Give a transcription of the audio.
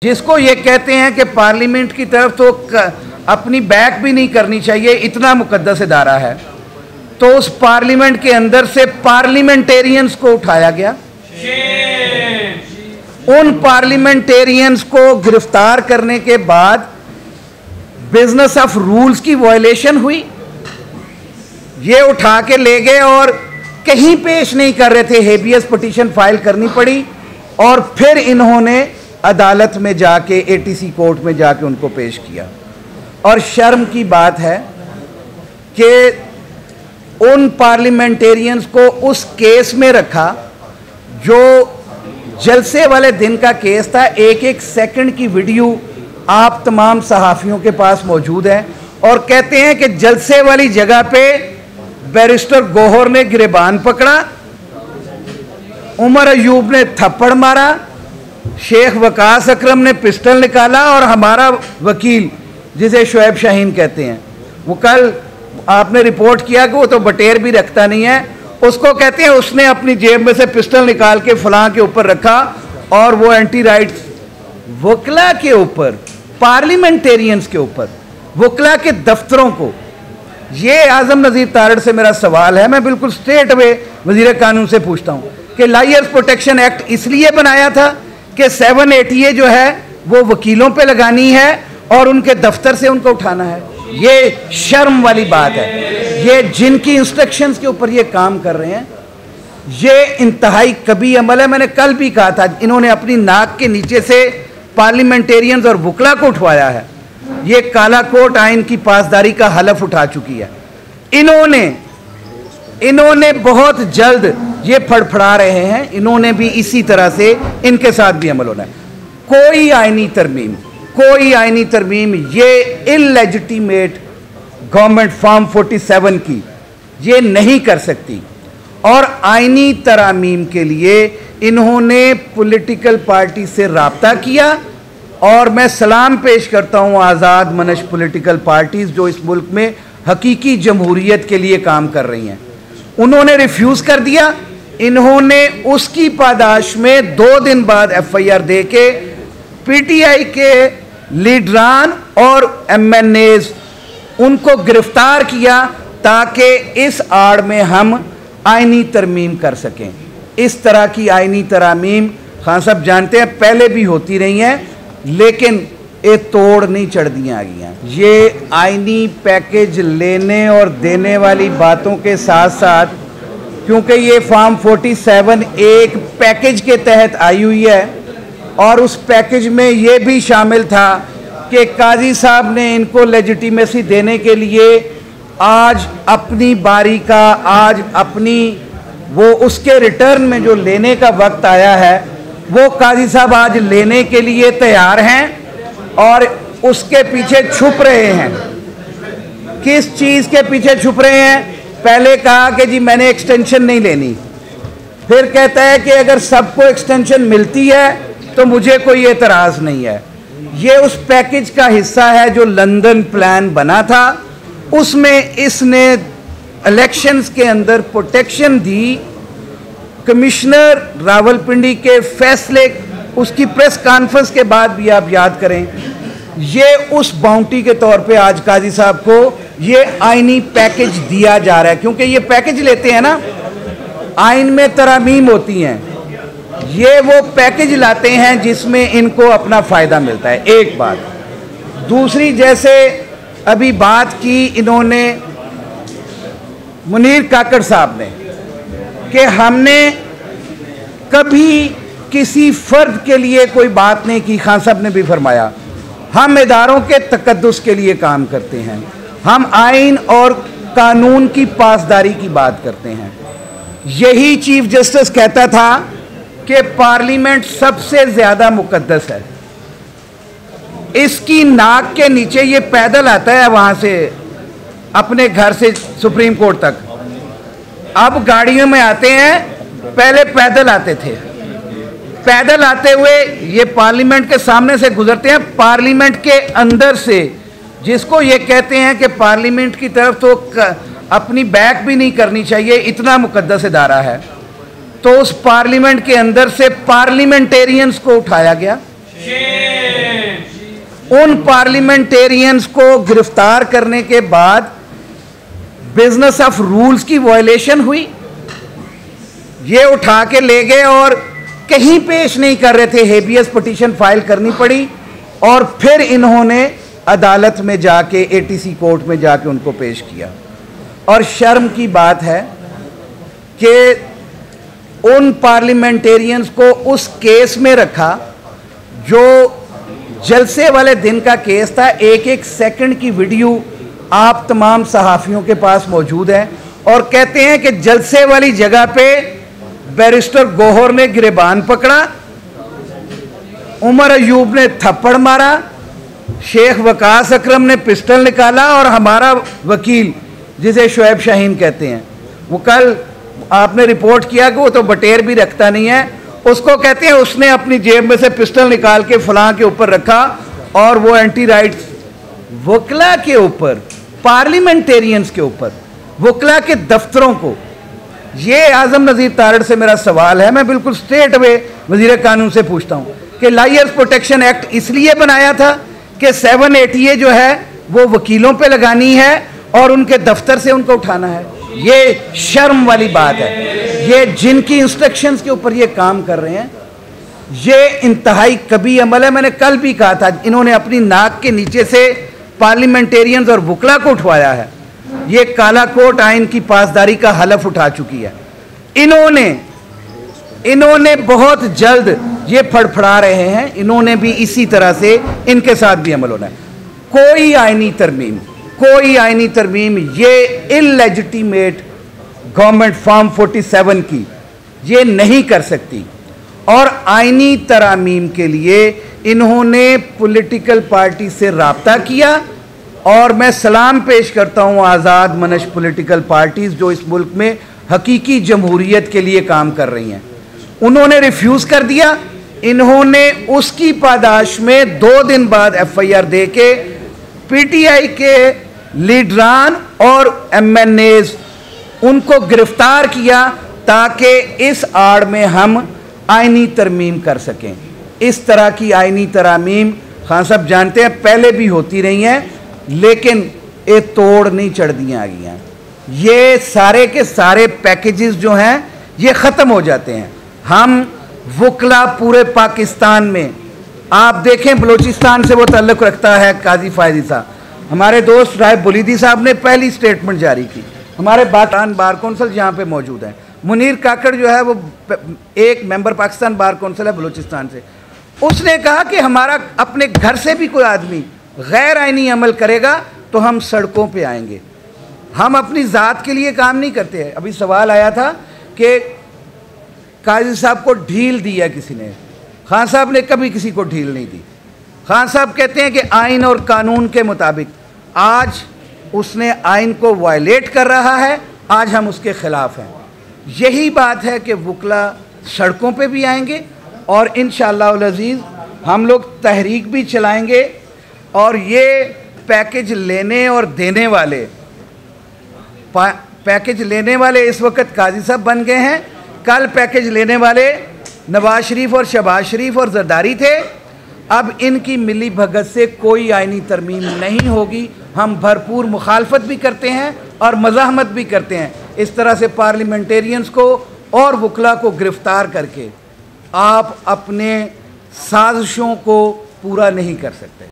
जिसको ये कहते हैं कि पार्लियामेंट की तरफ तो अपनी बैक भी नहीं करनी चाहिए, इतना मुकद्दस इदारा है, तो उस पार्लियामेंट के अंदर से पार्लियामेंटेरियंस को उठाया गया। उन पार्लियामेंटेरियंस को गिरफ्तार करने के बाद बिजनेस ऑफ रूल्स की वायलेशन हुई। ये उठा के ले गए और कहीं पेश नहीं कर रहे थे, हेबियस पिटीशन फाइल करनी पड़ी और फिर इन्होंने अदालत में जाके एटीसी कोर्ट में जाके उनको पेश किया। और शर्म की बात है कि उन पार्लियामेंटेरियंस को उस केस में रखा जो जलसे वाले दिन का केस था। एक एक सेकंड की वीडियो आप तमाम सहाफ़ियों के पास मौजूद है और कहते हैं कि जलसे वाली जगह पे बैरिस्टर गौहर ने गिरबान पकड़ा, उमर अयूब ने थप्पड़ मारा, शेख वकास अकरम ने पिस्टल निकाला और हमारा वकील जिसे शुएब शाहीन कहते हैं, वो कल आपने रिपोर्ट किया कि वो तो बटेर भी रखता नहीं है, उसको कहते हैं उसने अपनी जेब में से पिस्टल निकाल के फलां के ऊपर रखा और वो एंटी राइट्स वकला के ऊपर, पार्लियामेंटेरियंस के ऊपर, वकला के दफ्तरों को। ये आजम नज़ीर तारड़ से मेरा सवाल है, मैं बिल्कुल स्ट्रेट अवे वज़ीर कानून से पूछता हूँ कि लायर्स प्रोटेक्शन एक्ट इसलिए बनाया था कि 780 जो है वो वकीलों पे लगानी है और उनके दफ्तर से उनको उठाना है। ये शर्म वाली बात है। ये जिनकी इंस्ट्रक्शंस के ऊपर ये काम कर रहे हैं, ये इंतहाई कभी अमल है। मैंने कल भी कहा था, इन्होंने अपनी नाक के नीचे से पार्लियामेंटेरियंस और वकला को उठवाया है। ये काला कोट आइन की पासदारी का हलफ उठा चुकी है। इन्होंने बहुत जल्द ये फड़फड़ा रहे हैं, इन्होंने भी इसी तरह से इनके साथ भी अमल होना है। कोई आईनी तरमीम ये इलेजिटिमेट गवर्नमेंट फॉर्म 47 की ये नहीं कर सकती। और आईनी तरामीम के लिए इन्होंने पॉलिटिकल पार्टी से राब्ता किया और मैं सलाम पेश करता हूं आज़ाद मनश पॉलिटिकल पार्टीज जो इस मुल्क में हकीकी जमहूरियत के लिए काम कर रही हैं। उन्होंने रिफ्यूज़ कर दिया। इन्होंने उसकी पादाश में 2 दिन बाद FIR दे के PTI के लीडरान और MNAs उनको गिरफ्तार किया ताकि इस आड़ में हम आईनी तरमीम कर सकें। इस तरह की आईनी तरामीम खान साहब जानते हैं पहले भी होती रही हैं, लेकिन ये तोड़ नहीं चढ़ दिया गया। ये आईनी पैकेज लेने और देने वाली बातों के साथ साथ, क्योंकि ये फॉर्म 47 एक पैकेज के तहत आई हुई है और उस पैकेज में ये भी शामिल था कि काजी साहब ने इनको लेजिटिमेसी देने के लिए आज अपनी बारी का, आज अपनी वो उसके रिटर्न में जो लेने का वक्त आया है वो काजी साहब आज लेने के लिए तैयार हैं और उसके पीछे छुप रहे हैं। किस चीज़ के पीछे छुप रहे हैं? पहले कहा कि जी मैंने एक्सटेंशन नहीं लेनी, फिर कहता है कि अगर सबको एक्सटेंशन मिलती है तो मुझे कोई एतराज़ नहीं है। ये उस पैकेज का हिस्सा है जो लंदन प्लान बना था, उसमें इसने इलेक्शंस के अंदर प्रोटेक्शन दी। कमिश्नर रावलपिंडी के फैसले, उसकी प्रेस कॉन्फ्रेंस के बाद भी आप याद करें, ये उस बाउंटी के तौर पे आज काजी साहब को ये आईनी पैकेज दिया जा रहा है। क्योंकि ये पैकेज लेते हैं ना, आइन में तरामीम होती हैं, ये वो पैकेज लाते हैं जिसमें इनको अपना फ़ायदा मिलता है। एक बात। दूसरी, जैसे अभी बात की इन्होंने मुनीर काकड़ साहब ने कि हमने कभी किसी फ़र्द के लिए कोई बात नहीं की। खान साहब ने भी फरमाया हम इदारों के तकद्दुस के लिए काम करते हैं, हम आइन और कानून की पासदारी की बात करते हैं। यही चीफ जस्टिस कहता था कि पार्लियामेंट सबसे ज़्यादा मुकद्दस है। इसकी नाक के नीचे ये पैदल आता है वहाँ से अपने घर से सुप्रीम कोर्ट तक। अब गाड़ियों में आते हैं, पहले पैदल आते थे। पैदल आते हुए ये पार्लियामेंट के सामने से गुजरते हैं, पार्लियामेंट के अंदर से, जिसको ये कहते हैं कि पार्लियामेंट की तरफ तो अपनी बैक भी नहीं करनी चाहिए, इतना मुकद्दस इदारा है। तो उस पार्लियामेंट के अंदर से पार्लियामेंटेरियंस को उठाया गया उन पार्लियामेंटेरियंस को गिरफ्तार करने के बाद बिजनेस ऑफ रूल्स की वायलेशन हुई। ये उठा के ले गए और कहीं पेश नहीं कर रहे थे, हेबियस पिटीशन फाइल करनी पड़ी और फिर इन्होंने अदालत में जाके एटीसी कोर्ट में जाके उनको पेश किया। और शर्म की बात है कि उन पार्लियामेंटेरियंस को उस केस में रखा जो जलसे वाले दिन का केस था। एक एक सेकंड की वीडियो आप तमाम सहाफ़ियों के पास मौजूद है और कहते हैं कि जलसे वाली जगह पे बैरिस्टर गौहर ने गिरबान पकड़ा, उमर अयूब ने थप्पड़ मारा, शेख वकास अकरम ने पिस्टल निकाला और हमारा वकील जिसे शुएब शाहीन कहते हैं, वो कल आपने रिपोर्ट किया कि वो तो बटेर भी रखता नहीं है, उसको कहते हैं उसने अपनी जेब में से पिस्टल निकाल के फलां के ऊपर रखा और वो एंटी राइट्स वकला के ऊपर, पार्लियामेंटेरियंस के ऊपर, वकला के दफ्तरों को। ये आजम नज़ीर तारड़ से मेरा सवाल है, मैं बिल्कुल स्ट्रेट अवे वजीर कानून से पूछता हूँ कि लायर्स प्रोटेक्शन एक्ट इसलिए बनाया था कि 780 जो है वो वकीलों पे लगानी है और उनके दफ्तर से उनको उठाना है। ये शर्म वाली बात है। ये जिनकी इंस्ट्रक्शंस के ऊपर ये काम कर रहे हैं, ये इंतहाई कभी अमल है। मैंने कल भी कहा था, इन्होंने अपनी नाक के नीचे से पार्लियामेंटेरियंस और वकला को उठवाया है। ये काला कोट आइन की पासदारी का हलफ उठा चुकी है। इन्होंने बहुत जल्द ये फड़फड़ा रहे हैं, इन्होंने भी इसी तरह से इनके साथ भी अमल होना है। कोई आईनी तरमीम ये इलेजिटिमेट गवर्नमेंट फॉर्म 47 की ये नहीं कर सकती। और आईनी तरामीम के लिए इन्होंने पॉलिटिकल पार्टी से राब्ता किया और मैं सलाम पेश करता हूं आज़ाद मनश पॉलिटिकल पार्टीज जो इस मुल्क में हकीकी जमहूरियत के लिए काम कर रही हैं। उन्होंने रिफ्यूज़ कर दिया। इन्होंने उसकी पादाश में 2 दिन बाद FIR दे के PTI के लीडरान और MNAs उनको गिरफ्तार किया ताकि इस आड़ में हम आईनी तरमीम कर सकें। इस तरह की आईनी तरामीम खान साहब जानते हैं पहले भी होती रही हैं, लेकिन ये तोड़ नहीं चढ़ दियाँ आ गई हैं। ये सारे के सारे पैकेजेस जो हैं ये ख़त्म हो जाते हैं। हम वकला पूरे पाकिस्तान में, आप देखें बलूचिस्तान से वो ताल्लुक़ रखता है काजी फायदी साहब, हमारे दोस्त राय बुलीदी साहब ने पहली स्टेटमेंट जारी की। हमारे बाटान बार कौंसल यहाँ पे मौजूद हैं। मुनीर काकड़ जो है वो एक मेंबर पाकिस्तान बार कौंसल है बलूचिस्तान से, उसने कहा कि हमारा अपने घर से भी कोई आदमी गैर आईनी अमल करेगा तो हम सड़कों पे आएंगे। हम अपनी ज़ात के लिए काम नहीं करते हैं। अभी सवाल आया था कि काजी साहब को ढील दी है किसी ने। खान साहब ने कभी किसी को ढील नहीं दी। खान साहब कहते हैं कि आइन और कानून के मुताबिक आज उसने आइन को वायलेट कर रहा है, आज हम उसके ख़िलाफ़ हैं। यही बात है कि वकला सड़कों पे भी आएंगे और इंशाअल्लाह अज़ीज़ हम लोग तहरीक भी चलाएंगे। और ये पैकेज लेने और देने वाले इस वक्त काजी साहब बन गए हैं। कल पैकेज लेने वाले नवाज शरीफ और शहबाज शरीफ और जरदारी थे। अब इनकी मिली भगत से कोई आईनी तरमीम नहीं होगी। हम भरपूर मुखालफत भी करते हैं और मज़ाहमत भी करते हैं। इस तरह से पार्लियामेंटेरियंस को और वकला को गिरफ्तार करके आप अपने साजिशों को पूरा नहीं कर सकते।